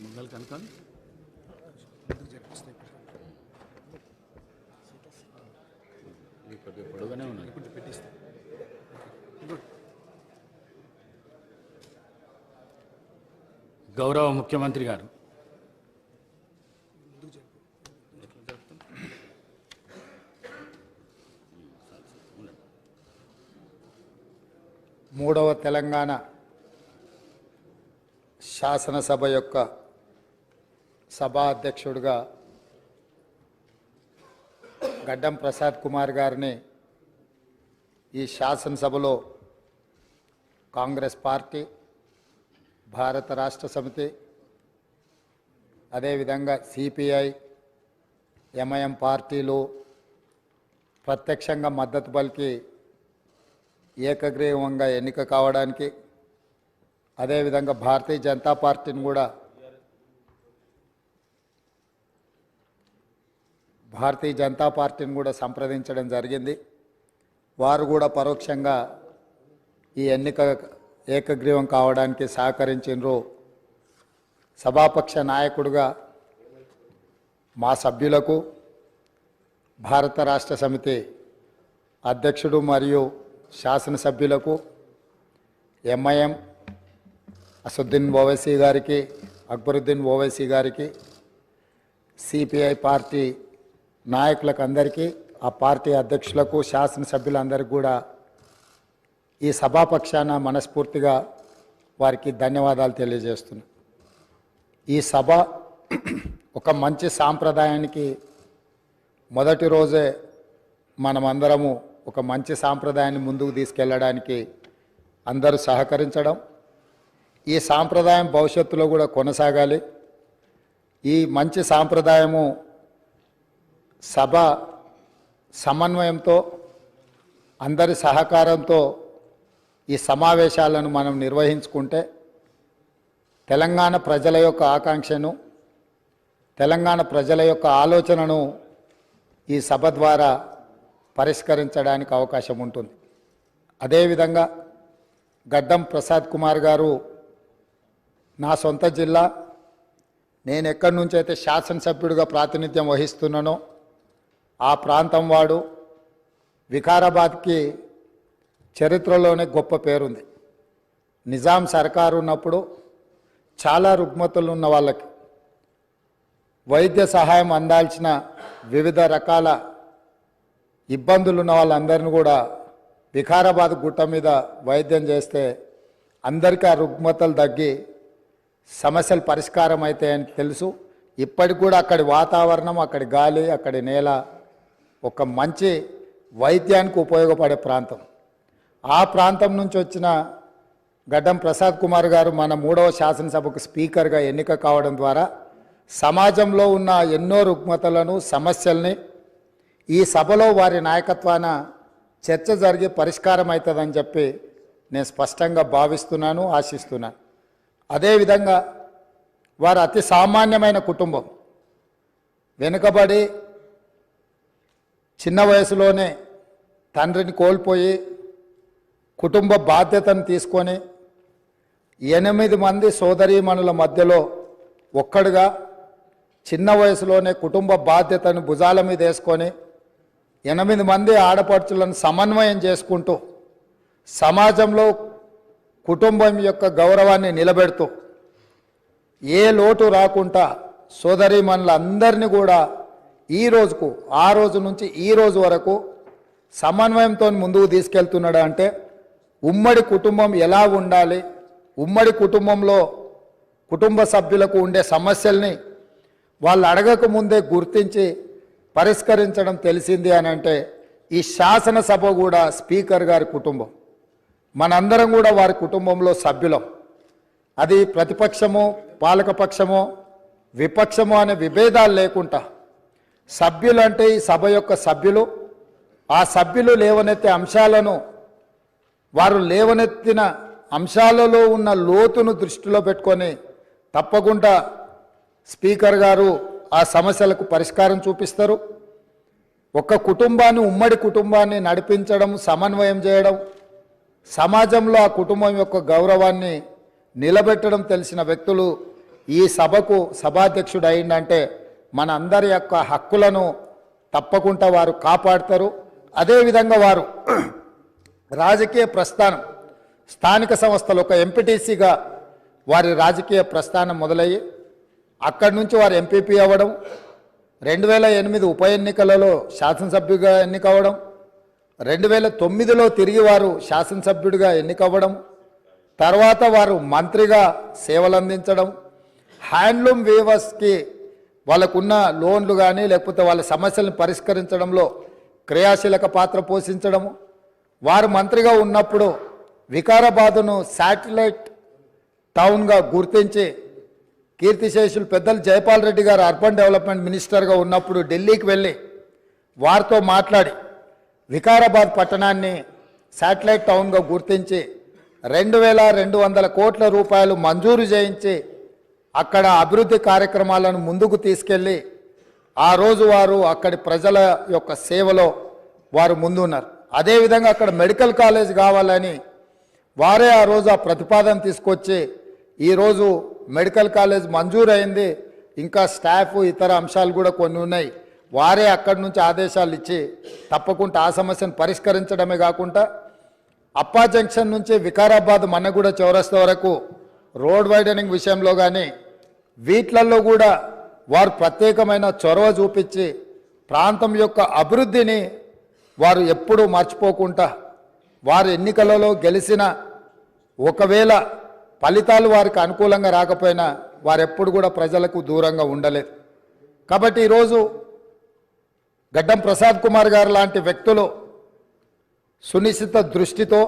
మంగళ కనకం కొద్దిగా పొడుగానే ఉన్నది. గౌరవ ముఖ్యమంత్రి గారు మూడవ తెలంగాణ శాసనసభ యొక్క సభా అధ్యక్షుడిగా గడ్డం ప్రసాద్ కుమార్ గారిని ఈ శాసనసభలో కాంగ్రెస్ పార్టీ, భారత రాష్ట్ర సమితి, అదేవిధంగా సిపిఐ, ఎంఐఎం పార్టీలు ప్రత్యక్షంగా మద్దతు పలికి ఏకగ్రీవంగా ఎన్నిక కావడానికి, అదేవిధంగా భారతీయ జనతా పార్టీని కూడా సంప్రదించడం జరిగింది. వారు కూడా పరోక్షంగా ఈ ఎన్నిక ఏకగ్రీవం కావడానికి సహకరించారు. సభాపక్ష నాయకుడిగా మా సభ్యులకు, భారత రాష్ట్ర సమితి అధ్యక్షుడు మరియు శాసనసభ్యులకు, ఎంఐఎం అసదుద్దీన్ ఓవైసీ గారికి, అక్బరుద్దీన్ ఓవైసీ గారికి, సిపిఐ పార్టీ నాయకులకు అందరికీ, ఆ పార్టీ అధ్యక్షులకు, శాసనసభ్యులందరికీ కూడా ఈ సభాపక్షాన మనస్ఫూర్తిగా వారికి ధన్యవాదాలు తెలియజేస్తున్నాను. ఈ సభ ఒక మంచి సాంప్రదాయానికి మొదటి రోజే మనమందరము ఒక మంచి సాంప్రదాయాన్ని ముందుకు తీసుకెళ్ళడానికి అందరూ సహకరించడం, ఈ సాంప్రదాయం భవిష్యత్తులో కూడా కొనసాగాలి. ఈ మంచి సాంప్రదాయము సభ సమన్వయంతో, అందరి సహకారంతో ఈ సమావేశాలను మనం నిర్వహించుకుంటే తెలంగాణ ప్రజల యొక్క ఆకాంక్షను, తెలంగాణ ప్రజల యొక్క ఆలోచనను ఈ సభ ద్వారా పరిష్కరించడానికి అవకాశం ఉంటుంది. అదేవిధంగా గడ్డం ప్రసాద్ కుమార్ గారు నా సొంత జిల్లా, నేను ఎక్కడి నుంచి అయితే శాసనసభ్యుడిగా ప్రాతినిధ్యం వహిస్తున్నానో ఆ ప్రాంతం వాడు. వికారాబాద్కి చరిత్రలోనే గొప్ప పేరుంది. నిజాం సర్కారు ఉన్నప్పుడు చాలా రుగ్మతలు ఉన్న వాళ్ళకి వైద్య సహాయం అందాల్సిన వివిధ రకాల ఇబ్బందులు ఉన్న వాళ్ళందరినీ కూడా వికారాబాద్ గుట్ట మీద వైద్యం చేస్తే అందరికీ ఆ రుగ్మతలు తగ్గి సమస్యలు పరిష్కారం అవుతాయని తెలుసు. ఇప్పటికి కూడా అక్కడి వాతావరణం, అక్కడి గాలి, అక్కడి నేల ఒక మంచి వైద్యానికి ఉపయోగపడే ప్రాంతం. ఆ ప్రాంతం నుంచి వచ్చిన గడ్డం ప్రసాద్ కుమార్ గారు మన 3వ శాసనసభకు స్పీకర్గా ఎన్నిక కావడం ద్వారా సమాజంలో ఉన్న ఎన్నో రుగ్మతలను, సమస్యల్ని ఈ సభలో వారి నాయకత్వాన చర్చ జరిగి పరిష్కారం అవుతుందని చెప్పి నేను స్పష్టంగా భావిస్తున్నాను, ఆశిస్తున్నాను. అదేవిధంగా వారు అతి సామాన్యమైన కుటుంబం. వెనుకబడి చిన్న వయసులోనే తండ్రిని కోల్పోయి కుటుంబ బాధ్యతను తీసుకొని 8 మంది సోదరీమణుల మధ్యలో ఒక్కడుగా చిన్న వయసులోనే కుటుంబ బాధ్యతను భుజాల మీద వేసుకొని 8 మంది ఆడపడుచులను సమన్వయం చేసుకుంటూ సమాజంలో కుటుంబం యొక్క గౌరవాన్ని నిలబెడుతూ ఏ లోటు రాకుండా సోదరీమణులందరినీ కూడా ఈ రోజుకు, ఆ రోజు నుంచి ఈ రోజు వరకు సమన్వయంతో ముందుకు తీసుకెళ్తున్నాడు. అంటే ఉమ్మడి కుటుంబం ఎలా ఉండాలి, ఉమ్మడి కుటుంబంలో కుటుంబ సభ్యులకు ఉండే సమస్యల్ని వాళ్ళు అడగక ముందే గుర్తించి పరిష్కరించడం తెలిసింది అని అంటే ఈ శాసనసభ కూడా స్పీకర్ గారి కుటుంబం. మనందరం కూడా వారి కుటుంబంలో సభ్యులం. అది ప్రతిపక్షము, పాలకపక్షము, విపక్షము అనే విభేదాలు లేకుండా సభ్యులు అంటే ఈ సభ యొక్క సభ్యులు. ఆ సభ్యులు లేవనెత్తే అంశాలను, వారు లేవనెత్తిన అంశాలలో ఉన్న లోతును దృష్టిలో పెట్టుకొని తప్పకుండా స్పీకర్ గారు ఆ సమస్యలకు పరిష్కారం చూపిస్తారు. ఒక కుటుంబాన్ని, ఉమ్మడి కుటుంబాన్ని నడిపించడం, సమన్వయం చేయడం, సమాజంలో ఆ కుటుంబం యొక్క గౌరవాన్ని నిలబెట్టడం తెలిసిన వ్యక్తులు ఈ సభకు సభాధ్యక్షుడు అయిందంటే మన అందరి యొక్క హక్కులను తప్పకుండా వారు కాపాడతారు. అదేవిధంగా వారు రాజకీయ ప్రస్థానం స్థానిక సంస్థలు ఒక ఎంపీటీసీగా వారి రాజకీయ ప్రస్థానం మొదలయ్యి అక్కడి నుంచి వారు ఎంపీపీ అవ్వడం, 2008 ఉప ఎన్నికలలో శాసనసభ్యుడిగా ఎన్నికవ్వడం, 2009లో తిరిగి వారు శాసనసభ్యుడిగా ఎన్నికవ్వడం, తర్వాత వారు మంత్రిగా సేవలు అందించడం, హ్యాండ్లూమ్ వీవర్స్కి వాళ్ళకున్న లోన్లు కానీ లేకపోతే వాళ్ళ సమస్యలను పరిష్కరించడంలో క్రియాశీలక పాత్ర పోషించడము, వారు మంత్రిగా ఉన్నప్పుడు వికారాబాదును శాటిలైట్ టౌన్గా గుర్తించి కీర్తిశేషులు పెద్దలు జైపాల్ రెడ్డి గారు అర్బన్ డెవలప్మెంట్ మినిస్టర్గా ఉన్నప్పుడు ఢిల్లీకి వెళ్ళి వారితో మాట్లాడి వికారాబాద్ పట్టణాన్ని శాటిలైట్ టౌన్గా గుర్తించి 2200 కోట్ల రూపాయలు మంజూరు చేయించి అక్కడ అభివృద్ధి కార్యక్రమాలను ముందుకు తీసుకెళ్ళి ఆ రోజు వారు అక్కడి ప్రజల యొక్క సేవలో వారు ముందున్నారు. అదేవిధంగా అక్కడ మెడికల్ కాలేజ్ కావాలని వారే ఆ రోజు ఆ ప్రతిపాదన తీసుకొచ్చి ఈరోజు మెడికల్ కాలేజ్ మంజూరు అయింది. ఇంకా స్టాఫ్ ఇతర అంశాలు కూడా కొన్ని ఉన్నాయి. వారే అక్కడి నుంచి ఆదేశాలు ఇచ్చి తప్పకుండా ఆ సమస్యను పరిష్కరించడమే కాకుండా అప్పా జంక్షన్ నుంచి వికారాబాద్ మన్నగూడ చౌరస్తా వరకు రోడ్ వైడనింగ్ విషయంలో కానీ వీట్లల్లో కూడా వారు ప్రత్యేకమైన చొరవ చూపించి ప్రాంతం యొక్క అభివృద్ధిని వారు ఎప్పుడూ మర్చిపోకుండా వారు ఎన్నికలలో గెలిచిన ఒకవేళ ఫలితాలు వారికి అనుకూలంగా రాకపోయినా వారెప్పుడు కూడా ప్రజలకు దూరంగా ఉండలేదు. కాబట్టి ఈరోజు గడ్డం ప్రసాద్ కుమార్ గారు లాంటి వ్యక్తులు సునిశ్చిత దృష్టితో,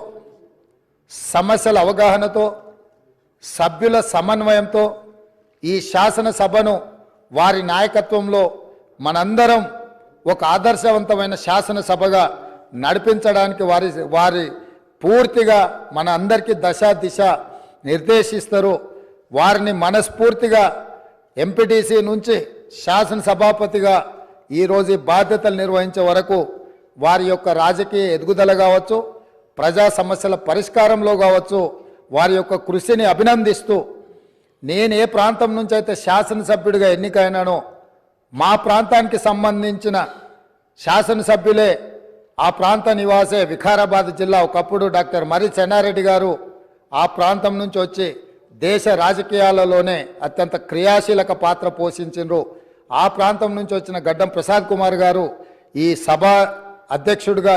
సమస్యల అవగాహనతో, సభ్యుల సమన్వయంతో ఈ శాసనసభను వారి నాయకత్వంలో మనందరం ఒక ఆదర్శవంతమైన శాసనసభగా నడిపించడానికి వారి పూర్తిగా మన అందరికీ దశ దిశ నిర్దేశిస్తారు. వారిని మనస్ఫూర్తిగా ఎంపీటీసీ నుంచి శాసనసభాపతిగా ఈరోజు ఈ బాధ్యతలు నిర్వహించే వరకు వారి యొక్క రాజకీయ ఎదుగుదల కావచ్చు, ప్రజా సమస్యల పరిష్కారంలో కావచ్చు, వారి యొక్క కృషిని అభినందిస్తూ నేను ఏ ప్రాంతం నుంచి అయితే శాసనసభ్యుడిగా ఎన్నికైనానో మా ప్రాంతానికి సంబంధించిన శాసనసభ్యులే ఆ ప్రాంత నివాసే వికారాబాద్ జిల్లా ఒకప్పుడు డాక్టర్ మర్రి చెన్నారెడ్డి గారు ఆ ప్రాంతం నుంచి వచ్చి దేశ రాజకీయాలలోనే అత్యంత క్రియాశీలక పాత్ర పోషించారు. ఆ ప్రాంతం నుంచి వచ్చిన గడ్డం ప్రసాద్ కుమార్ గారు ఈ సభ అధ్యక్షుడిగా